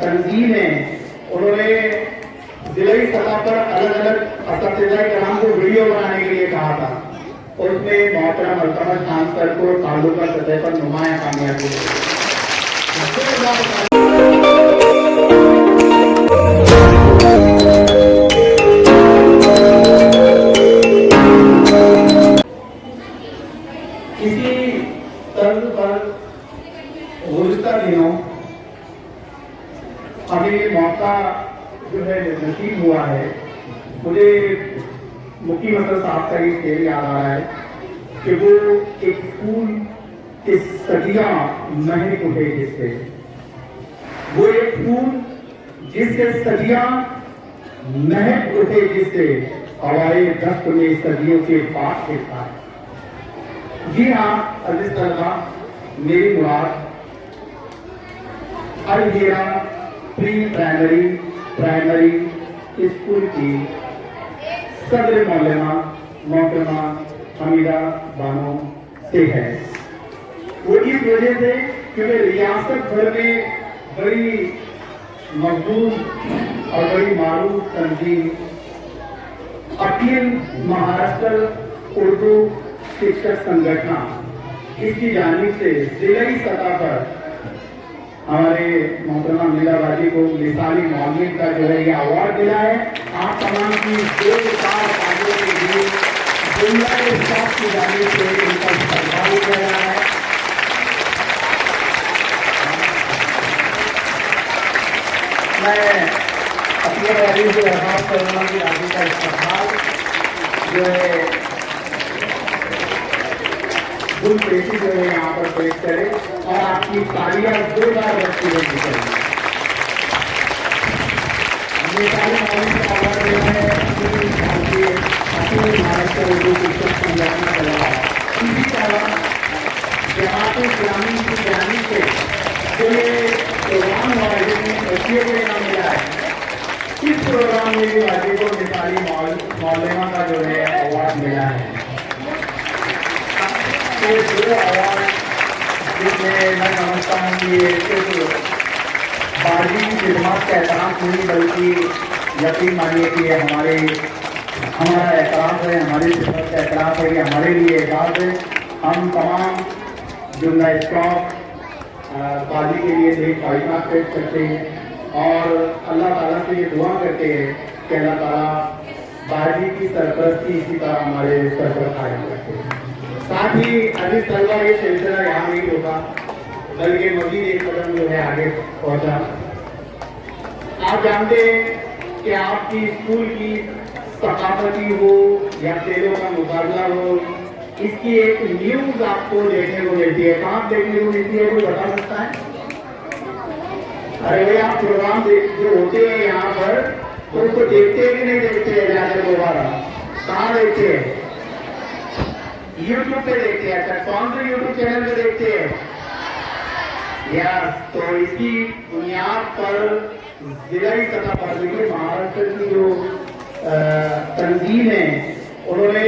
तंजीम है, उन्होंने जिलाई सतह पर अलग अलग असतिज़ाए कराम को वीडियो बनाने के लिए कहा था। उसमें मोहतरम अल्तमश खान सर को ताल्लुका सतह पर नुमाया कामयाबी मिली। इसी तर्ज पर गुज़िश्ता दिनों अभी मौका जो है नसीब हुआ है, मुझे मुफ्ती मसद साहब का ये शेर याद आ रहा है कि वो एक फूल के सदियां महक उठे जिससे, वो एक फूल जिससे सदियां महक उठे जिससे हवाए दस्त में सदियों के पास फिरता है। जी हाँ अजीज तलबा, मेरी मुराद अल हिरा प्री प्राइमरी स्कूल की सदर मौलाना मोहतरमा हमीदा बानो से है। वो इस वजह से क्योंकि रियासत भर में बड़ी मजबूत और बड़ी मारूफ तंजीम अखिल महाराष्ट्र उर्दू शिक्षक संगठन इसकी जानिब से जिलाई सतह पर हमारे मोहतरमा मीराबाजी को मिसाली मौलवी का जो है ये अवार्ड मिला है। आप तमाम की बेकार कार्यों के लिए दुनिया के स्टाफ की जानिब से इनका सम्मान किया जा रहा है। मैं अपने वाली से आगाज करूँगा कि आगे का इस्तेमाल जो है गुल पेशी जो है यहाँ पर पेश करें और आपकी तालियां जोरदार बजती हुई निकलें। महाराष्ट्र उर्दू शिक्षक संगठन चला है। इसी तरह जमात इस्लामी की जानिब से जो ये प्रोग्राम हुआ है जिसमें बच्चियों को इनाम मिला है, इस प्रोग्राम में भी वाजी को मिसाली मौलमा का जो है अवार्ड मिला है। तो दो अवार्ड जिसमें मैं समझता हूँ कि ये सिर्फ बाजी की खिदमत का एहतराम नहीं बल्कि यकीन मानिए कि ये हमारा एहतराम है, हमारी खिदमत का एहतराम है, ये हमारे लिए एजाज़ है। हम तमाम जुमला स्टॉक बाजी के लिए एक तारीफ़ात पेश करते हैं और अल्लाह ताला से ये दुआ करते हैं कि अल्लाह ताला बाजी की सरपरस्ती इसी तरह हमारे सर पर कायम करते हैं। साथ ही अजीज तलबा, ये सिलसिला यहाँ नहीं होगा बल्कि मजीद एक कदम जो है आगे पहुंचा। आप जानते हैं कि आपकी स्कूल की सकाफती हो या खेलों का मुकाबला हो, इसकी एक न्यूज आपको देखने को मिलती है। कहाँ देखने को मिलती है, कोई बता सकता है? अरे भाई, आप प्रोग्राम जो होते हैं यहाँ पर तो उसको देखते हैं कि नहीं देखते हैं? जाकर दोबारा कहाँ देखते हैं? यूट्यूब पे देखते हैं। अच्छा, कौन से यूट्यूब चैनल पे देखते हैं? यस, तो इसकी बुनियाद पर जिलाई सतह पर देखिए महाराष्ट्र की जो तंजीम है, उन्होंने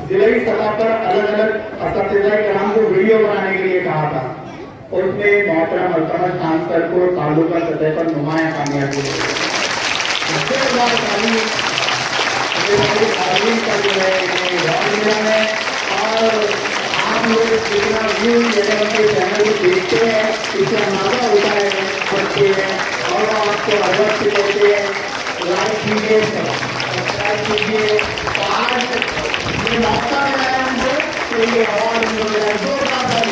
जिलाई सतह पर अलग अलग असतिज़ाए कराम को वीडियो बनाने के लिए कहा था। उसमें मोहतरम अल्तमश खान सर को ताल्लुका सतह पर नुमाया कामयाबी मिली। उसके बाद का जो है और आप लोग जितना व्यू मेरे चैनल को देखते हैं इससे अंदाजा होता है बच्चे और आपको अवश्य करते हैं। लाइक कीजिए, सब्सक्राइब कीजिए। आज ये मौका मिला है हमको, तो ये अवार्ड मिल रहा है।